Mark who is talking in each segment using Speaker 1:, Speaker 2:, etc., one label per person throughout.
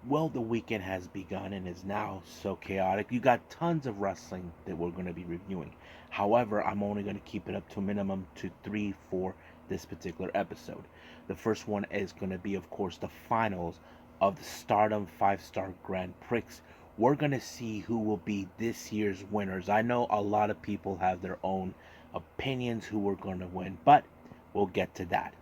Speaker 1: Well, the weekend has begun and is now so chaotic. You got tons of wrestling that we're going to be reviewing. However, I'm only going to keep it up to a minimum to three for this particular episode. The first one is going to be, of course, the finals of the Stardom 5-Star Grand Prix. We're going to see who will be this year's winners. I know a lot of people have their own opinions who are going to win, but we'll get to that.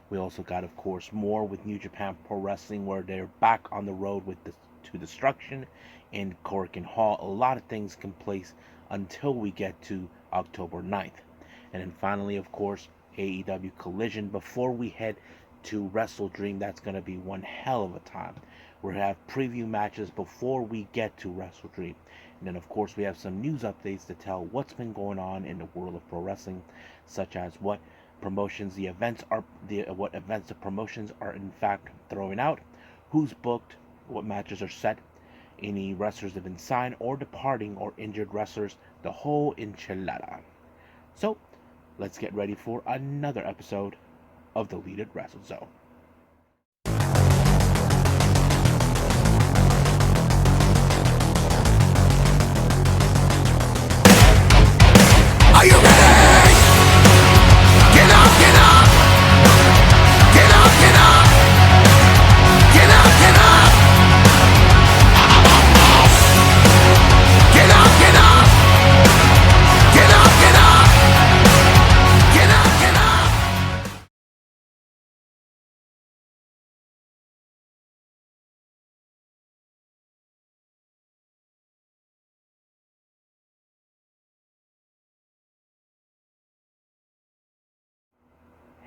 Speaker 1: We also got, of course, more with New Japan Pro Wrestling, where they're back on the road with the to destruction in Korakuen Hall. A lot of things can place until we get to October 9th. And then finally, of course, AEW Collision before we head to WrestleDream. That's going to be one hell of a time. We're going to have preview matches before we get to WrestleDream. And then, of course, we have some news updates to tell what's been going on in the world of pro wrestling, such as what events the promotions are in fact throwing out, who's booked, what matches are set, any wrestlers that have been signed or departing or injured wrestlers, the whole enchilada. So let's get ready for another episode of the Leaded Wrestle Zone.
Speaker 2: Are you ready? Get up, get up! Get up, get up! Get up, get up! Get up, get up! Get up, get up! Get up, get up!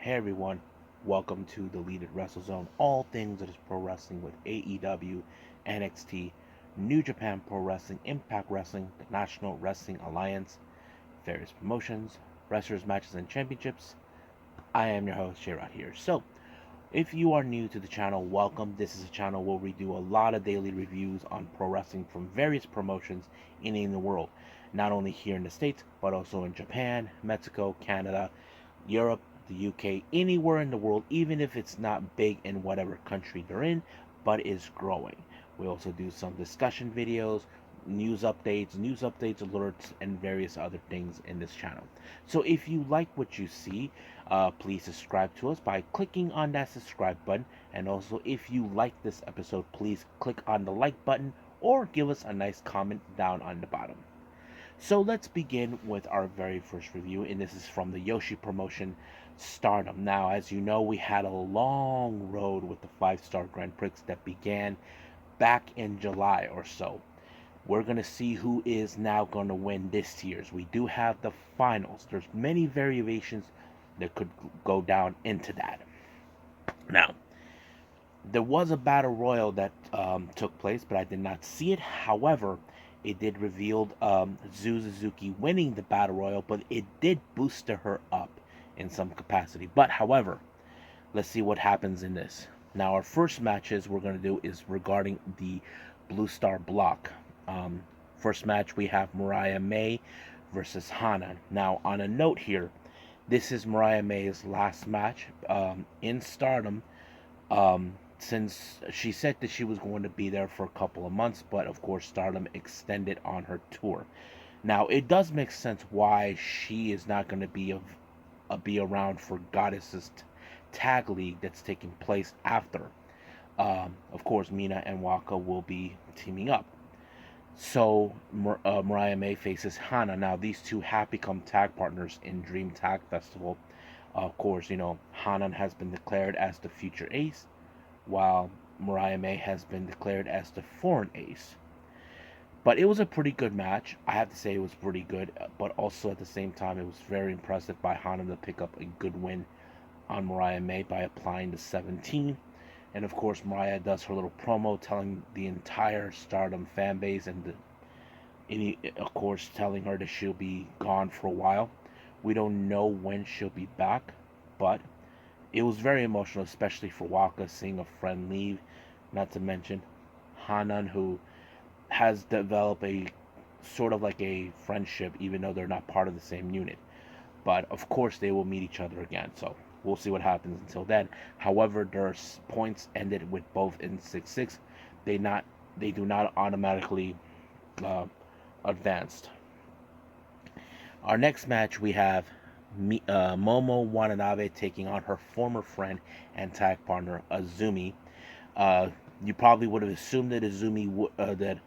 Speaker 1: Hey everyone, welcome to the Leaded Wrestle Zone. All things that is pro wrestling with AEW, NXT, New Japan Pro Wrestling, Impact Wrestling, the National Wrestling Alliance, various promotions, wrestlers, matches, and championships. I am your host, Sherrod here. So, if you are new to the channel, welcome. This is a channel where we do a lot of daily reviews on pro wrestling from various promotions in the world. Not only here in the States, but also in Japan, Mexico, Canada, Europe, the UK, anywhere in the world, even if it's not big in whatever country they're in, but is growing. We also do some discussion videos, news updates, alerts, and various other things in this channel. So if you like what you see, please subscribe to us by clicking on that subscribe button. And also, if you like this episode, please click on the like button or give us a nice comment down on the bottom. So let's begin with our very first review, and this is from the Yoshi promotion, Stardom. Now, as you know, we had a long road with the 5-Star Grand Prix that began back in July or so. We're going to see who is now going to win this year's. We do have the finals. There's many variations that could go down into that. Now, there was a battle royal that took place, but I did not see it. However, it did reveal Suzuki winning the battle royal, but it did boost her up in some capacity. But however, let's see what happens in this. Now, our first matches we're going to do is regarding the Blue Star block. First match we have Mariah May versus Hana. Now, on a note here, this is Mariah May's last match in Stardom. Since she said that she was going to be there for a couple of months, but of course Stardom extended on her tour. Now it does make sense why she is not going to be around for Goddess's tag league that's taking place after. Of course, Mina and Waka will be teaming up. So Mariah May faces Hana. Now these two have become tag partners in Dream Tag Festival. Of course, Hana has been declared as the future ace, while Mariah May has been declared as the foreign ace. But it was a pretty good match. I have to say it was pretty good, but also at the same time, it was very impressive by Hana to pick up a good win on Mariah May by applying the 17. And of course, Mariah does her little promo telling the entire Stardom fan base of course, telling her that she'll be gone for a while. We don't know when she'll be back, but it was very emotional, especially for Waka seeing a friend leave. Not to mention Hanan, who has developed a sort of like a friendship, even though they're not part of the same unit. But of course, they will meet each other again. So We'll see what happens until then. However, their points ended with both in 6-6. They do not automatically uh, advanced. Our next match we have Momo Watanabe taking on her former friend and tag partner Azumi. Uh, you probably would have assumed that that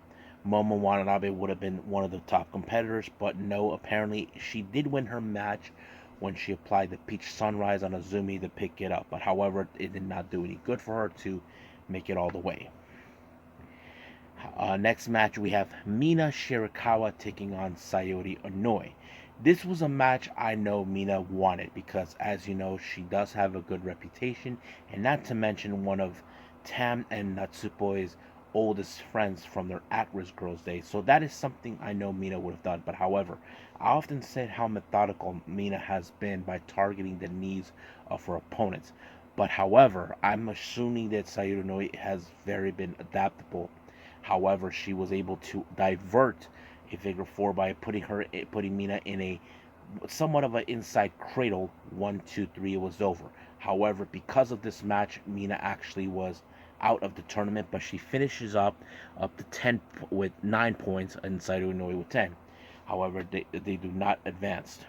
Speaker 1: Momo Watanabe would have been one of the top competitors, but no. Apparently, she did win her match when she applied the Peach Sunrise on Azumi to pick it up. But however, it did not do any good for her to make it all the way. Next match, we have Mina Shirakawa taking on Sayori Onoi. This was a match I know Mina wanted because, as you know, she does have a good reputation, and not to mention one of Tam and Natsupoi's oldest friends from their at-risk girls days. So that is something I know Mina would have done. But however, I often said how methodical Mina has been by targeting the needs of her opponents. But however, I'm assuming that Sayori Onoi has very been adaptable. However, she was able to divert a figure four by putting Mina in a somewhat of an inside cradle. 1, 2, 3, it was over. However, because of this match, Mina actually was out of the tournament, but she finishes up to 10 with 9 points, and Sayori Onoi with 10. However, they do not advance.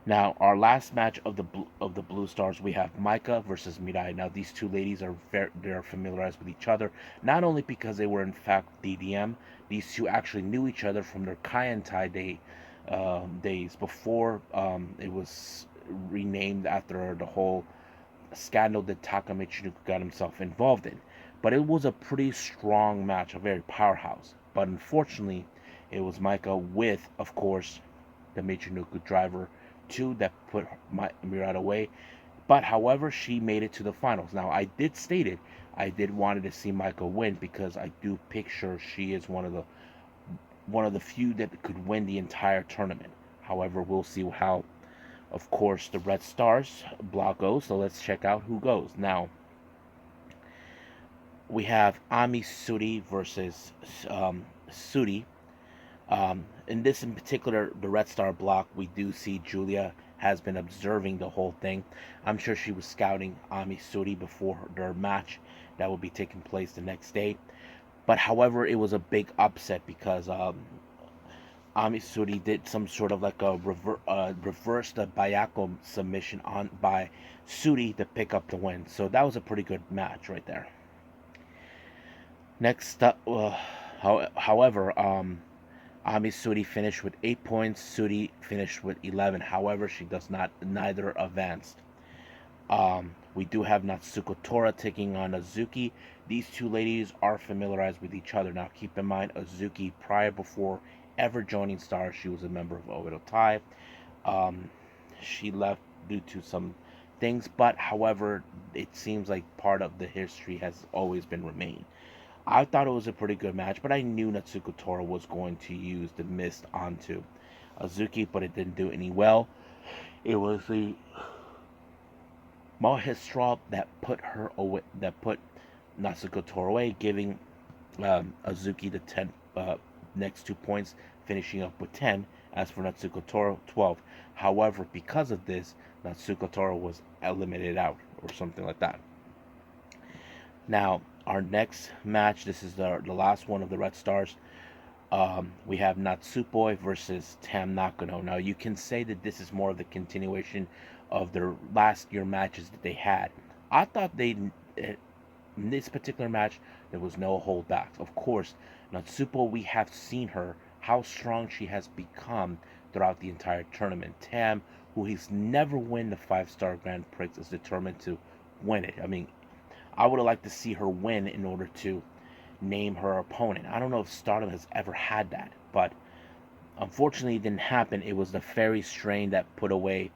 Speaker 1: Now, our last match of the Blue Stars, we have Maika versus Mirai. Now, these two ladies they're familiarized with each other, not only because they were in fact DDM. These two actually knew each other from their Kaientai days before it was renamed after the whole scandal that Taka Michinoku got himself involved in. But it was a pretty strong match, a very powerhouse. But unfortunately, it was Maika with, of course, the Michinoku driver 2 that put Mirai away. But however, she made it to the finals. Now, I did state it. I did wanted to see Maika win because I do picture she is one of the few that could win the entire tournament. However, we'll see how, of course, the Red Stars block goes. So let's check out who goes. Now, we have Ami Suri versus Suri. In this in particular, the Red Star block, we do see Giulia has been observing the whole thing. I'm sure she was scouting Ami Suri before their match that will be taking place the next day. But however, it was a big upset because Ami Suri did some sort of like a reverse the Bayako submission on by Suri to pick up the win. So that was a pretty good match right there. Next up, however, Ami Suri finished with 8 points. Suri finished with 11. However, she does neither advanced. We do have Natsuko Tora taking on Azuki. These two ladies are familiarized with each other. Now, keep in mind, Azuki, before ever joining Stars, she was a member of Oedo Tai. She left due to some things, but however, it seems like part of the history has always been remained. I thought it was a pretty good match, but I knew Natsuko Tora was going to use the mist onto Azuki, but it didn't do any well. It was the Mahestra that put her away, that put Natsuko Tora away, giving Azuki the 10 next 2 points, finishing up with 10. As for Natsuko Tora, 12. However, because of this, Natsuko Tora was eliminated out, or something like that. Now, our next match, this is the last one of the Red Stars. We have Natsupoi versus Tam Nakano. Now, you can say that this is more of the continuation of their last year matches that they had. I thought in this particular match, there was no holdbacks. Of course, Natsupo, we have seen her, how strong she has become throughout the entire tournament. Tam, who has never won the 5-star Grand Prix, is determined to win it. I mean, I would have liked to see her win in order to name her opponent. I don't know if Stardom has ever had that, but unfortunately it didn't happen. It was the Fairy Strain that put away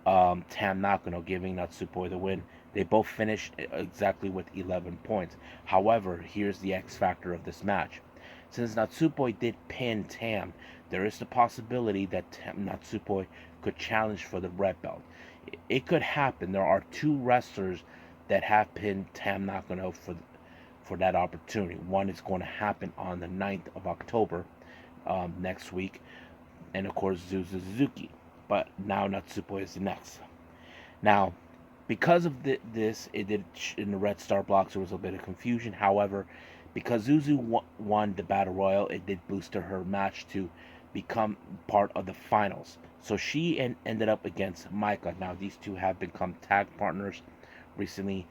Speaker 1: Tam Nakano, giving Natsupoi the win. They both finished exactly with 11 points. However, here's the X factor of this match. Since Natsupoi did pin Tam, there is the possibility that Natsupoi could challenge for the red belt. It could happen. There are 2 wrestlers that have pinned Tam Nakano for that opportunity. One is going to happen on the 9th of October, next week, and of course Suzuki. But now Natsupoi is the next. Now, because of this, it did in the Red Star blocks. There was a bit of confusion. However, because Zuzu won the Battle Royal, it did boost her match to become part of the finals. So she ended up against Micah. Now these two have become tag partners recently.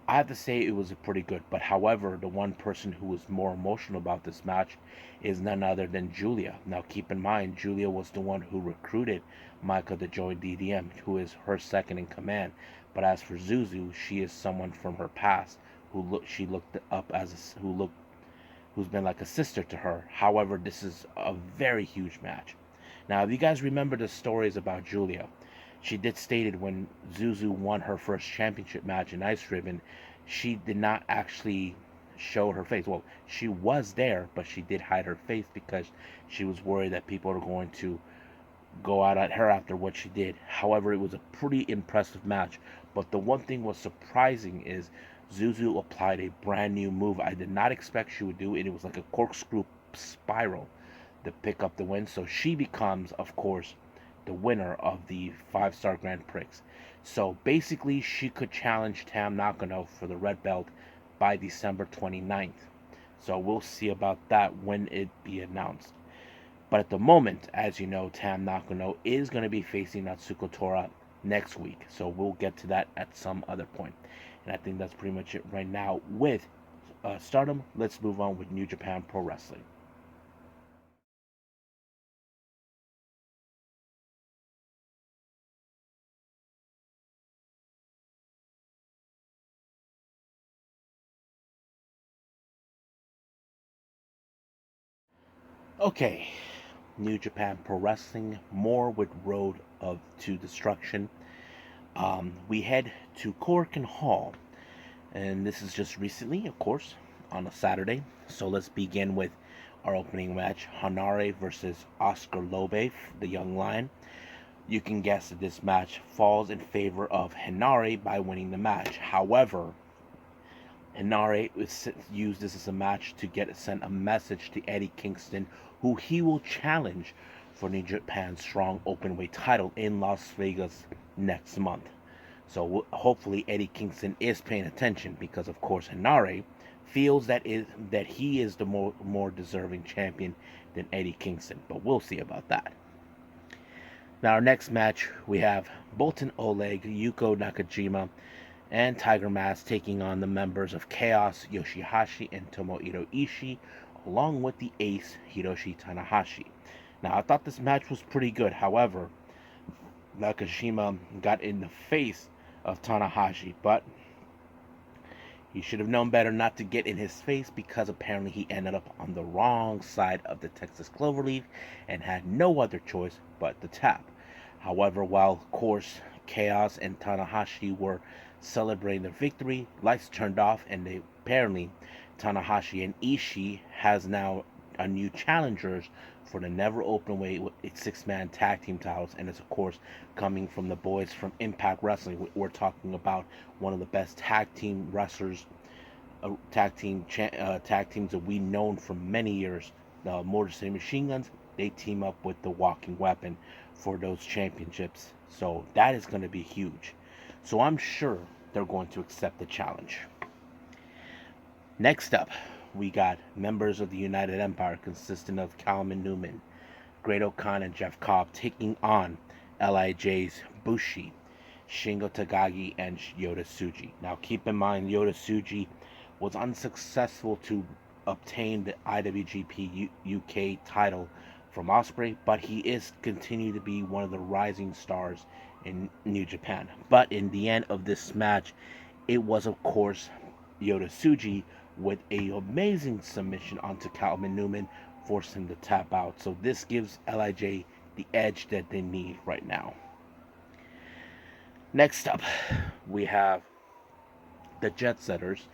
Speaker 1: I have to say it was a pretty good, but however, the one person who was more emotional about this match is none other than Giulia. Now keep in mind, Giulia was the one who recruited Micah to join DDM, who is her second in command. But as for Zuzu, she is someone from her past she looked up as who's been like a sister to her. However, this is a very huge match. Now, if you guys remember the stories about Giulia, she did stated when Zuzu won her first championship match in Ice Ribbon, she did not actually show her face. Well, she was there, but she did hide her face because she was worried that people are going to go out at her after what she did. However, it was a pretty impressive match. But the one thing was surprising is Zuzu applied a brand new move I did not expect she would do, and it was like a corkscrew spiral to pick up the win. So she becomes, of course, the winner of the 5-star Grand Prix. So basically, she could challenge Tam Nakano for the red belt by December 29th. So we'll see about that when it be announced. But at the moment, as you know, Tam Nakano is going to be facing Natsuko Tora next week. So we'll get to that at some other point. And I think that's pretty much it right now with Stardom. Let's move on with New Japan Pro Wrestling. Okay, New Japan Pro Wrestling, more with Road of to Destruction. We head to Korakuen Hall, and this is just recently, of course, on a Saturday. So let's begin with our opening match: Hanare versus Oscar Lobe, the Young Lion. You can guess that this match falls in favor of Hanare by winning the match. However, Hanare used this as a match to send a message to Eddie Kingston, who he will challenge for New Japan's Strong Openweight title in Las Vegas next month. So hopefully Eddie Kingston is paying attention because, of course, Hanare feels that he is the more deserving champion than Eddie Kingston. But we'll see about that. Now, our next match, we have Boltin Oleg, Yuko Nakajima, and Tiger Mask taking on the members of Chaos, Yoshihashi, and Tomohiro Ishii, along with the ace, Hiroshi Tanahashi. Now, I thought this match was pretty good. However, Nakajima got in the face of Tanahashi, but he should have known better not to get in his face because apparently he ended up on the wrong side of the Texas Cloverleaf and had no other choice but to tap. However, while of course Chaos and Tanahashi were celebrating their victory, lights turned off and apparently Tanahashi and Ishii has now a new challengers for the never open weight 6-man tag team titles, and it's of course coming from the boys from Impact Wrestling. We're talking about one of the best tag team wrestlers, tag teams that we've known for many years. The Motor City Machine Guns, they team up with the Walking Weapon for those championships, so that is going to be huge. So I'm sure they're going to accept the challenge. Next up, we got members of the United Empire consisting of Calvin Newman, Great O'Khan, and Jeff Cobb taking on LIJ's Bushi, Shingo Takagi, and Yota Tsuji. Now keep in mind, Yota Tsuji was unsuccessful to obtain the IWGP UK title from Ospreay, but he is continued to be one of the rising stars in New Japan. But in the end of this match, it was of course Yota Tsuji with a amazing submission onto Calvin Newman, forcing him to tap out. So this gives LIJ the edge that they need right now. Next up, we have the Jet Setters,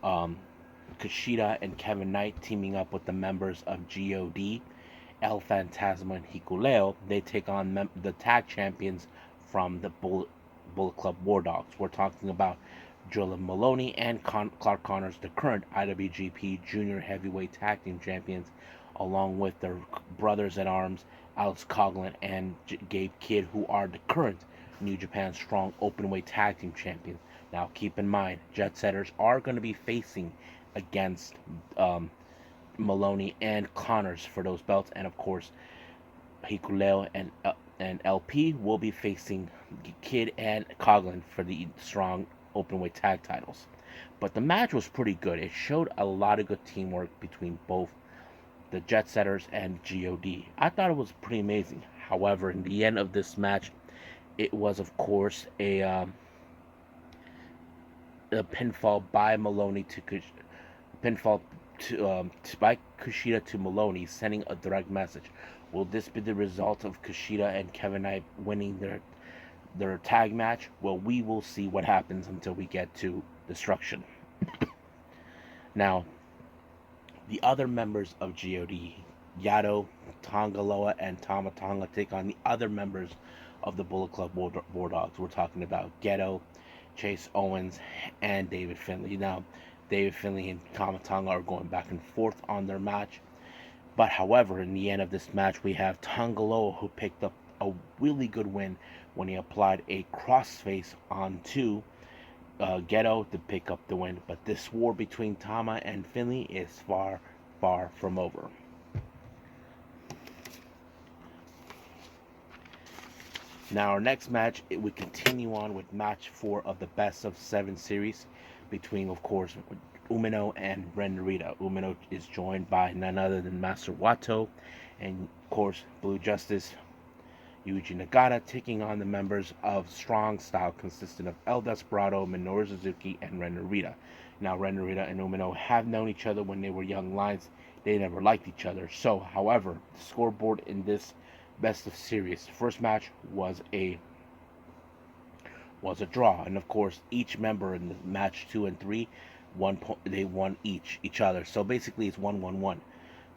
Speaker 1: Kushida and Kevin Knight teaming up with the members of GOD, El Fantasma, and Hikuleo. They take on the tag champions from the Bullet Club War Dogs. We're talking about Joel Maloney and Clark Connors, the current IWGP Junior Heavyweight Tag Team Champions, along with their brothers in arms, Alex Coughlin and Gabe Kidd, who are the current New Japan Strong Openweight Tag Team Champions. Now, keep in mind, Jet Setters are going to be facing against Maloney and Connors for those belts, and of course, Hikuleo and LP will be facing Kid and Coughlin for the Strong Openweight Tag titles. But the match was pretty good. It showed a lot of good teamwork between both the Jet Setters and GOD. I thought it was pretty amazing. However, in the end of this match, it was, of course, a pinfall by Maloney to pinfall by Kushida to Maloney, sending a direct message. Will this be the result of Kushida and Kevin Knight winning their tag match? Well, we will see what happens until we get to Destruction. Now, the other members of GOD, Yato, Tongaloa, and Tama Tonga, take on the other members of the Bullet Club War Dogs. We're talking about Ghetto, Chase Owens, and David Finlay. Now, David Finlay and Tama Tonga are going back and forth on their match. But however, in the end of this match, we have Tongaloa, who picked up a really good win when he applied a crossface onto Ghetto to pick up the win. But this war between Tama and Finlay is far, far from over. Now, our next match, we continue on with match 4 of the best of 7 series between, of course, Umino and Ren Narita. Umino is joined by none other than Master Wato, and of course, Blue Justice, Yuji Nagata, taking on the members of Strong Style, consisting of El Desperado, Minoru Suzuki, and Ren Narita. Now, Ren Narita and Umino have known each other when they were young lions. They never liked each other. So, however, the scoreboard in this best of series first match was a draw, and of course, each member in the match 2 and 3 they won each other. So basically, it's 1-1-1.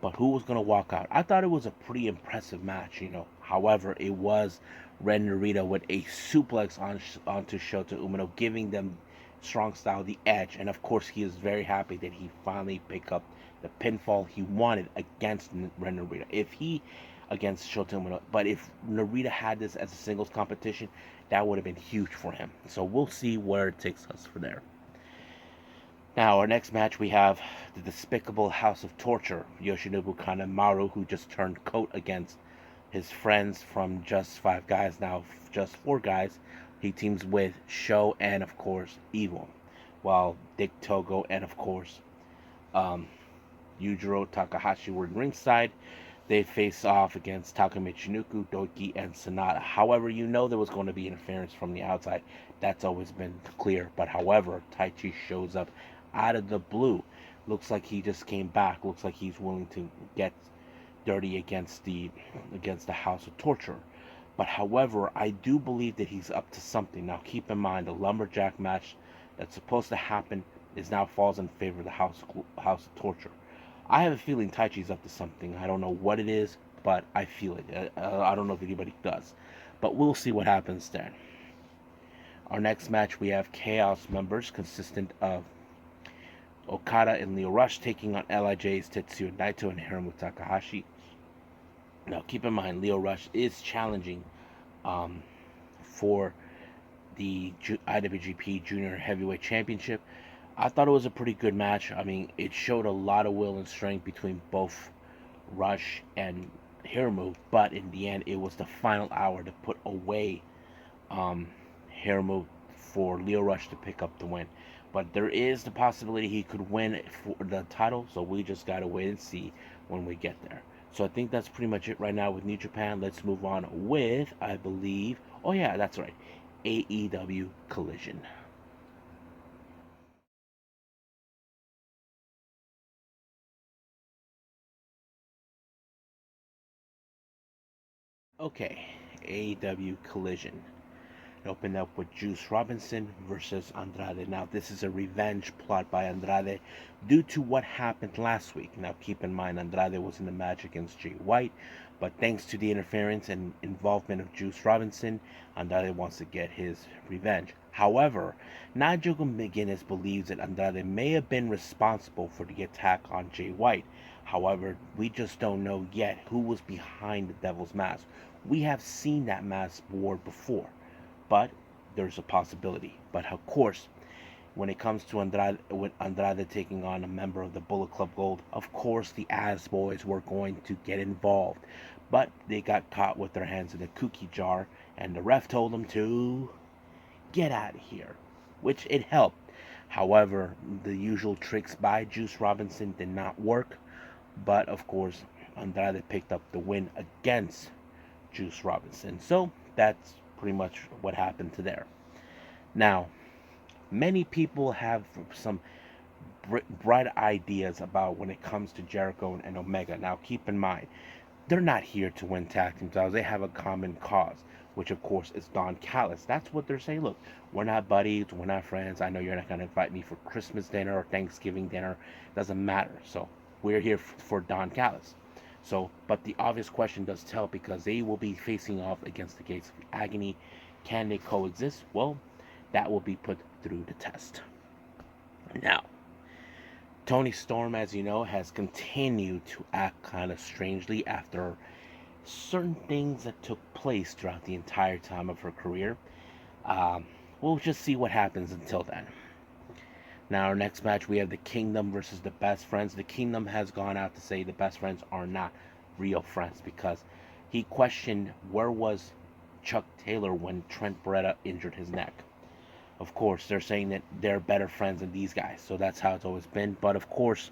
Speaker 1: But who was going to walk out? I thought it was a pretty impressive match, However, it was Ren Narita with a suplex onto Shota Umino, giving them Strong Style the edge. And of course, he is very happy that he finally picked up the pinfall he wanted against Ren Narita. Against Shota Umino. But if Narita had this as a singles competition, that would have been huge for him. So we'll see where it takes us from there. Now, our next match, we have the despicable House of Torture, Yoshinobu Kanemaru, who just turned coat against his friends from Just 5 Guys, now Just 4 Guys. He teams with Sho and, of course, Evil, while Dick Togo and, of course, Yujiro Takahashi were in ringside. They face off against Taka Michinoku, Doki, and Sonata. However, there was going to be interference from the outside. That's always been clear. But however, Taichi shows up out of the blue. Looks like he just came back. Looks like he's willing to get dirty against the House of Torture. But however, I do believe that he's up to something. Now keep in mind, the lumberjack match that's supposed to happen now falls in favor of the House of Torture. I have a feeling Taichi's up to something. I don't know what it is, but I feel it. I don't know if anybody does. But we'll see what happens there. Our next match, we have Chaos members consistent of Okada and Lio Rush taking on LIJ's Tetsuya Naito and Hiromu Takahashi. Now, keep in mind, Lio Rush is challenging for the IWGP Junior Heavyweight Championship. I thought it was a pretty good match. I mean, it showed a lot of will and strength between both Rush and Hiromu, but in the end, it was the final hour to put away Hiromu for Lio Rush to pick up the win. But there is the possibility he could win for the title, so we just gotta wait and see when we get there. So I think that's pretty much it right now with New Japan. Let's move on with, I believe, oh yeah, that's right, AEW Collision. Okay, AEW Collision. It opened up with Juice Robinson versus Andrade. Now, this is a revenge plot by Andrade due to what happened last week. Now, keep in mind, Andrade was in the match against Jay White, but thanks to the interference and involvement of Juice Robinson, Andrade wants to get his revenge. However, Nigel McGuinness believes that Andrade may have been responsible for the attack on Jay White. However, we just don't know yet who was behind the Devil's Mask. We have seen that mask worn before. but there's a possibility. But of course, when it comes to Andrade, with Andrade taking on a member of the Bullet Club Gold, of course the Ass Boys were going to get involved. But they got caught with their hands in a cookie jar, and the ref told them to get out of here, which it helped. However, the usual tricks by Juice Robinson did not work, but of course, Andrade picked up the win against Juice Robinson. So that's pretty much what happened to there. Now, many people have some bright ideas about when it comes to Jericho and Omega. Now, keep in mind, they're not here to win tag team titles. They have a common cause, which of course is Don Callis. That's what they're saying. Look, we're not buddies, we're not friends. I know you're not going to invite me for Christmas dinner or Thanksgiving dinner. Doesn't matter. So we're here for Don Callis. So, but the obvious question does tell, because they will be facing off against the Gates of Agony. Can they coexist? Well, that will be put through the test. Now, Toni Storm, as you know, has continued to act kind of strangely after certain things that took place throughout the entire time of her career. We'll just see what happens until then. Now, our next match, we have the Kingdom versus the Best Friends. The Kingdom has gone out to say the Best Friends are not real friends, because he questioned where was Chuck Taylor when Trent Beretta injured his neck. Of course, they're saying that they're better friends than these guys, so that's how it's always been. But of course,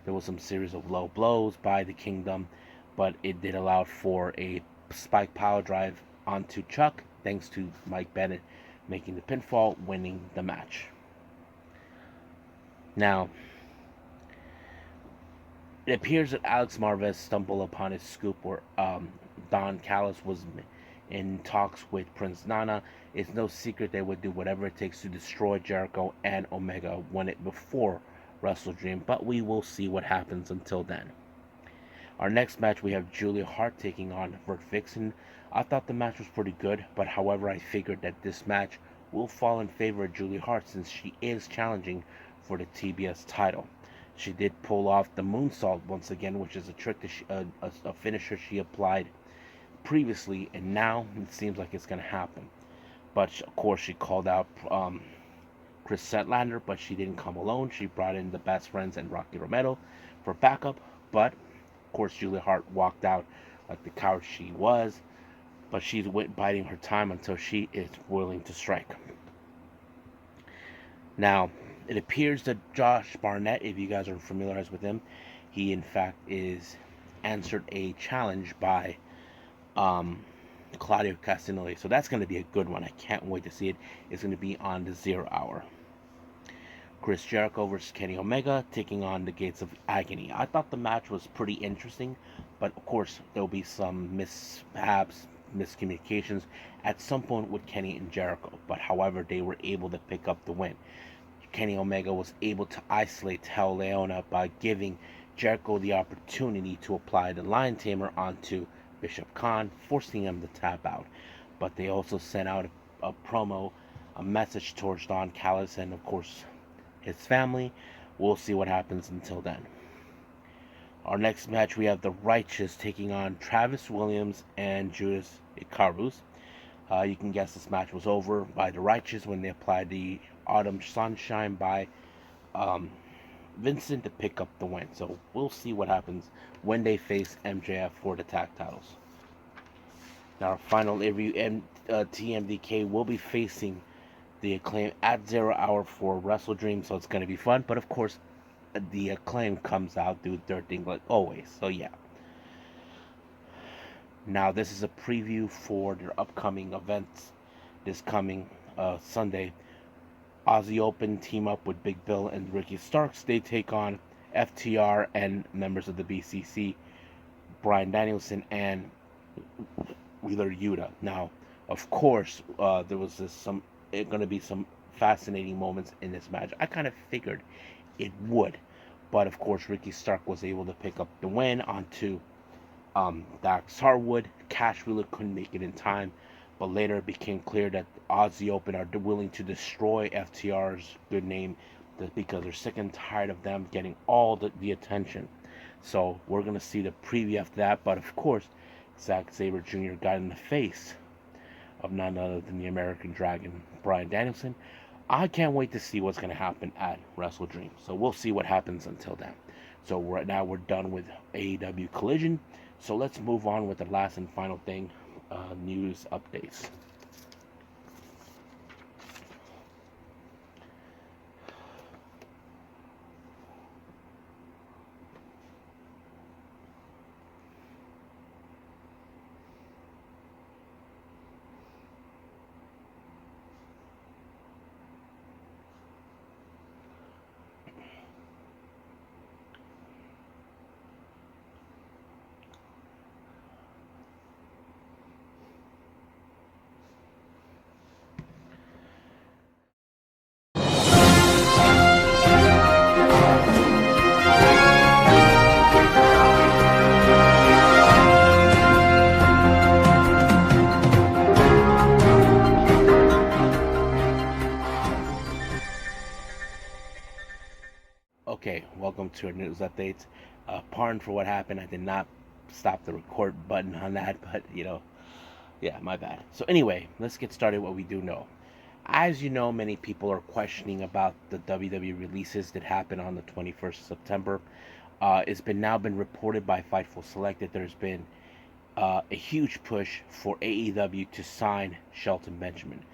Speaker 1: there was some series of low blows by the Kingdom, but it did allow for a spike power drive onto Chuck, thanks to Mike Bennett making the pinfall, winning the match. Now, it appears that Alex Marvez stumbled upon his scoop where Don Callis was in talks with Prince Nana. It's no secret they would do whatever it takes to destroy Jericho and Omega before WrestleDream, but we will see what happens until then. Our next match, we have Julia Hart taking on Vert Vixen. I thought the match was pretty good, but however, I figured that this match will fall in favor of Julia Hart since she is challenging for the TBS title. She did pull off the moonsault once again, which is a trick that a finisher she applied previously, and now it seems like it's going to happen. But of course, she called out Chris Statlander, but she didn't come alone. She brought in the Best Friends and Rocky Romero for backup. But of course, Julia Hart walked out like the coward she was. But she's biding her time until she is willing to strike. Now, it appears that Josh Barnett, if you guys are familiarized with him, he in fact is answered a challenge by Claudio Castagnoli. So that's going to be a good one. I can't wait to see it. It's going to be on the 0 hour. Chris Jericho versus Kenny Omega taking on the Gates of Agony. I thought the match was pretty interesting, but of course there'll be some mishaps, miscommunications at some point with Kenny and Jericho. But however, they were able to pick up the win. Kenny Omega was able to isolate Hell Leona by giving Jericho the opportunity to apply the Lion Tamer onto Bishop Khan, forcing him to tap out. But they also sent out a promo, a message towards Don Callis and of course his family. We'll see what happens until then. Our next match, we have the Righteous taking on Travis Williams and Judas Icarus. You can guess this match was over by the Righteous when they applied the Autumn Sunshine by Vincent to pick up the win. So we'll see what happens when they face MJF for the tag titles. Now, our final review, TMDK will be facing the Acclaim at 0 hour for WrestleDream, so it's going to be fun. But of course, the Acclaim comes out, do their thing like always. So yeah. Now, this is a preview for their upcoming events this coming Sunday. Aussie Open team up with Big Bill and Ricky Starks. They take on FTR and members of the BCC, Bryan Danielson and Wheeler Yuta. Now, of course, there was going to be some fascinating moments in this match. I kind of figured it would, but of course, Ricky Stark was able to pick up the win onto Dax Harwood. Cash Wheeler couldn't make it in time, but later it became clear that Aussie Open are willing to destroy FTR's good name because they're sick and tired of them getting all the attention. So we're going to see the preview after that, but of course, Zack Sabre Jr. got in the face of none other than the American Dragon, Bryan Danielson. I can't wait to see what's going to happen at WrestleDream. So we'll see what happens until then. So right now we're done with AEW Collision. So let's move on with the last and final thing, news updates. Okay, welcome to our news updates. Pardon for what happened. I did not stop the record button on that, but yeah, my bad. So anyway, let's get started. What we do know, as you know, many people are questioning about the WWE releases that happened on the 21st of September. It's been reported by Fightful Select that there's been a huge push for AEW to sign Shelton Benjamin.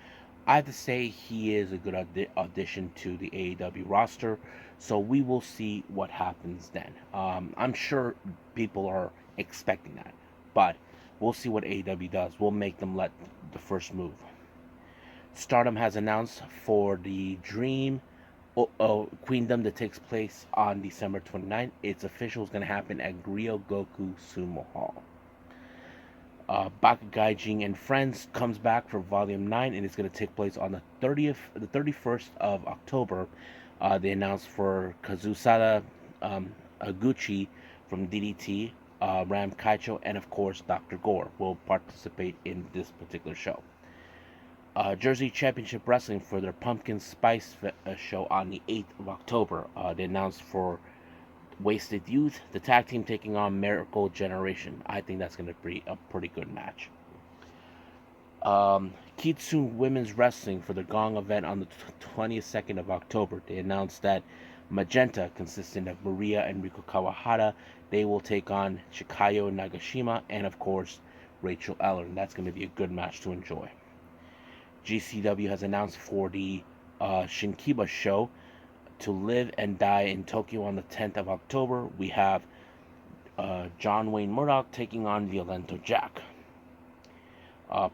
Speaker 1: I have to say he is a good addition to the AEW roster, so we will see what happens then. I'm sure people are expecting that, but we'll see what AEW does. We'll make them let the first move. Stardom has announced for the Dream Queendom that takes place on December 29th. It's official. It's going to happen at Goku Sumo Hall. Bakagaijin and Friends comes back for Volume 9, and it's going to take place on the 31st of October. They announced for Kazusada Aguchi from DDT, Ram Kaicho, and of course Dr. Gore will participate in this particular show. Jersey Championship Wrestling for their Pumpkin Spice show on the 8th of October. They announced for Wasted Youth, the tag team taking on Miracle Generation. I think that's going to be a pretty good match. Kitsune Women's Wrestling for the Gong event on the 22nd of October. They announced that Magenta, consisting of Maria and Riko Kawahara, they will take on Chikayo Nagashima and, of course, Rachel Eller. And that's going to be a good match to enjoy. GCW has announced for the Shinkiba show to Live and Die in Tokyo on the 10th of October. We have John Wayne Murdoch taking on Violento Jack.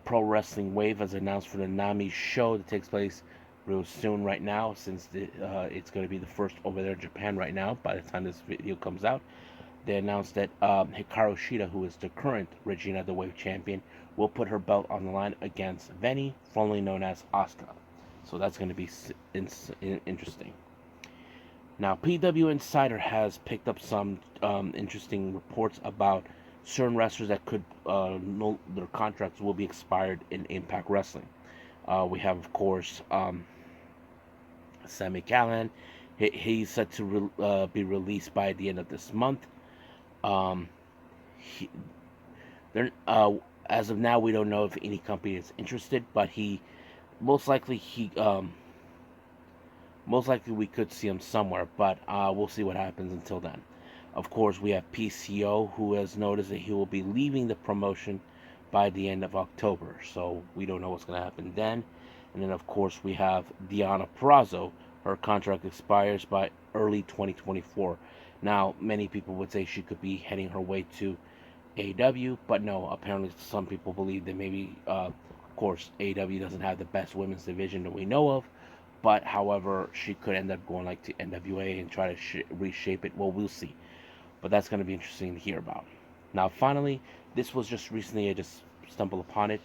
Speaker 1: Pro Wrestling Wave has announced for the Nami show that takes place real soon right now, since it's going to be the first over there in Japan right now by the time this video comes out. They announced that Hikaru Shida, who is the current Regina the Wave champion, will put her belt on the line against Veni, formerly known as Asuka. So that's going to be interesting. Now, PW Insider has picked up some interesting reports about certain wrestlers that could their contracts will be expired in Impact Wrestling. We have, of course, Sami Callihan. He's set to be released by the end of this month. As of now, we don't know if any company is interested, but most likely we could see him somewhere, but we'll see what happens until then. Of course, we have PCO, who has noticed that he will be leaving the promotion by the end of October, so we don't know what's going to happen then. And then, of course, we have Deonna Purrazzo. Her contract expires by early 2024. Now, many people would say she could be heading her way to AEW, but no, apparently some people believe that maybe, of course, AEW doesn't have the best women's division that we know of, but however, she could end up going like to NWA and try to reshape it. Well, we'll see, but that's going to be interesting to hear about. Now, finally, this was just recently, I just stumbled upon it.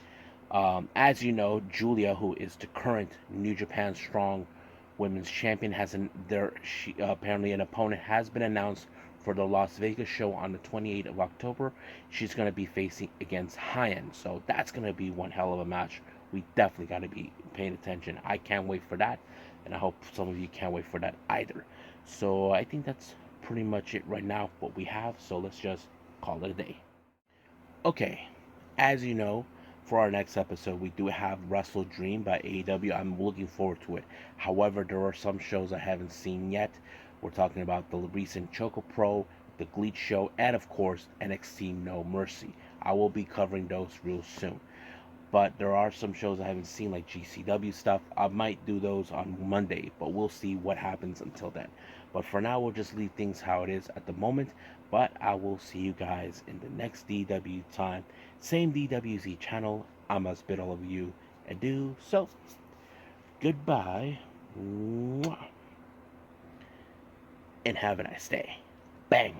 Speaker 1: As you know, Giulia, who is the current New Japan Strong Women's Champion, apparently an opponent has been announced for the Las Vegas show on the 28th of October. She's going to be facing against Hyen, so that's going to be one hell of a match. We definitely got to be paying attention. I can't wait for that, and I hope some of you can't wait for that either. So I think that's pretty much it right now, what we have, so let's just call it a day. Okay, as you know, for our next episode, we do have WrestleDream by AEW. I'm looking forward to it. However, there are some shows I haven't seen yet. We're talking about the recent Choco Pro, the Gleech Show, and of course NXT No Mercy. I will be covering those real soon. But there are some shows I haven't seen, like GCW stuff. I might do those on Monday, but we'll see what happens until then. But for now, we'll just leave things how it is at the moment. But I will see you guys in the next DW time. Same DWZ channel. I must bid all of you adieu. So, goodbye. And have a nice day. Bang.